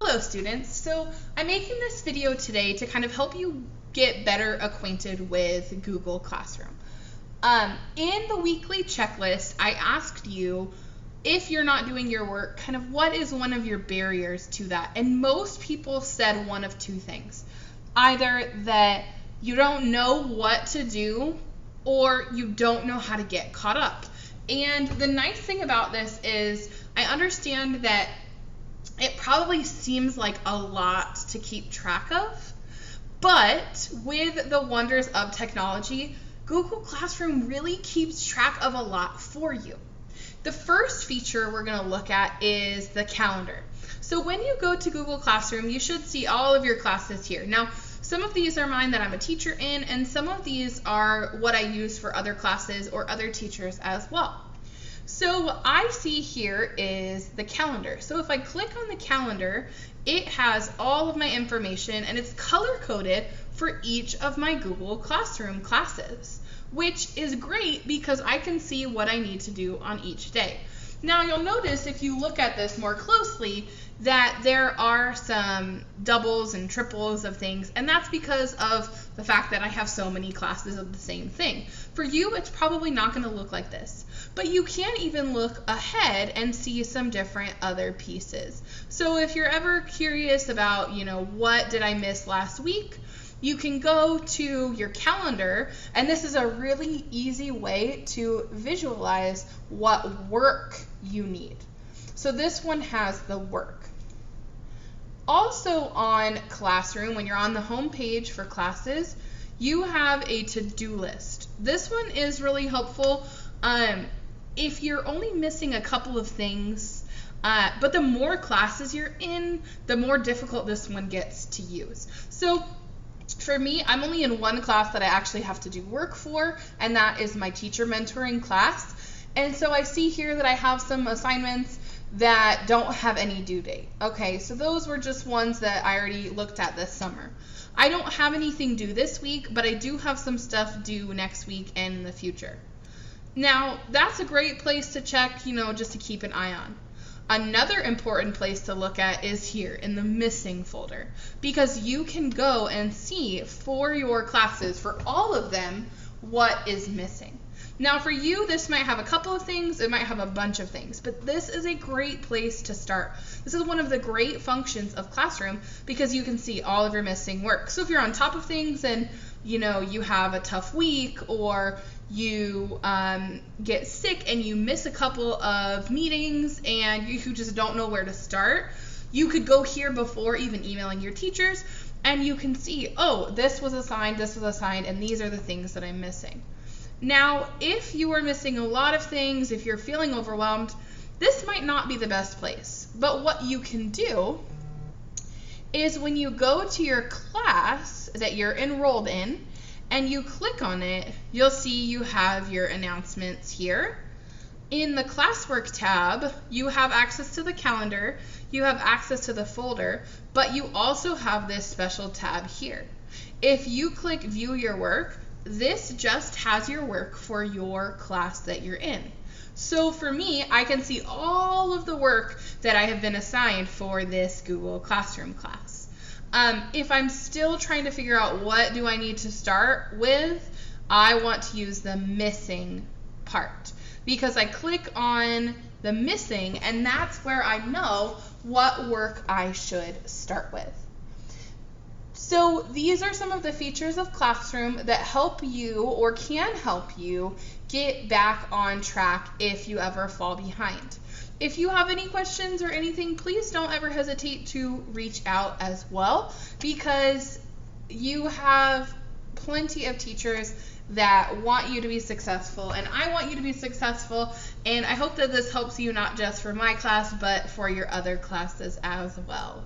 Hello students, so I'm making this video today to kind of help you get better acquainted with Google Classroom. In the weekly checklist, I asked you, if you're not doing your work, kind of what is one of your barriers to that? And most people said one of two things. Either that you don't know what to do or you don't know how to get caught up. And the nice thing about this is I understand that it probably seems like a lot to keep track of, but with the wonders of technology, Google Classroom really keeps track of a lot for you. The first feature we're going to look at is the calendar. So when you go to Google Classroom, you should see all of your classes here. Now, some of these are mine that I'm a teacher in, and some of these are what I use for other classes or other teachers as well. So what I see here is the calendar. So if I click on the calendar, it has all of my information and it's color-coded for each of my Google Classroom classes, which is great because I can see what I need to do on each day. Now you'll notice if you look at this more closely that there are some doubles and triples of things, and that's because of the fact that I have so many classes of the same thing. For you, it's probably not going to look like this, but you can even look ahead and see some different other pieces. So if you're ever curious about, what did I miss last week, you can go to your calendar, and this is a really easy way to visualize what work you need. So this one has the work. Also on Classroom, when you're on the home page for classes, you have a to-do list. This one is really helpful if you're only missing a couple of things, but the more classes you're in, the more difficult this one gets to use. So for me, I'm only in one class that I actually have to do work for, and that is my teacher mentoring class. And so I see here that I have some assignments that don't have any due date. Okay, so those were just ones that I already looked at this summer. I don't have anything due this week, but I do have some stuff due next week and in the future. Now, that's a great place to check, just to keep an eye on. Another important place to look at is here in the missing folder, because you can go and see for your classes, for all of them, what is missing. Now for you, this might have a couple of things, it might have a bunch of things, but this is a great place to start. This is one of the great functions of Classroom because you can see all of your missing work. So if you're on top of things and you have a tough week, or you get sick and you miss a couple of meetings and you just don't know where to start, you could go here before even emailing your teachers and you can see, oh, this was assigned, and these are the things that I'm missing. Now, if you are missing a lot of things, if you're feeling overwhelmed, this might not be the best place. But what you can do is when you go to your class that you're enrolled in and you click on it, you'll see you have your announcements here. In the classwork tab, you have access to the calendar, you have access to the folder, but you also have this special tab here. If you click view your work, this just has your work for your class that you're in. So for me, I can see all of the work that I have been assigned for this Google Classroom class. If I'm still trying to figure out what do I need to start with, I want to use the missing part because I click on the missing and that's where I know what work I should start with. So these are some of the features of Classroom that help you or can help you get back on track if you ever fall behind. If you have any questions or anything, please don't ever hesitate to reach out as well, because you have plenty of teachers that want you to be successful, and I want you to be successful, and I hope that this helps you not just for my class, but for your other classes as well.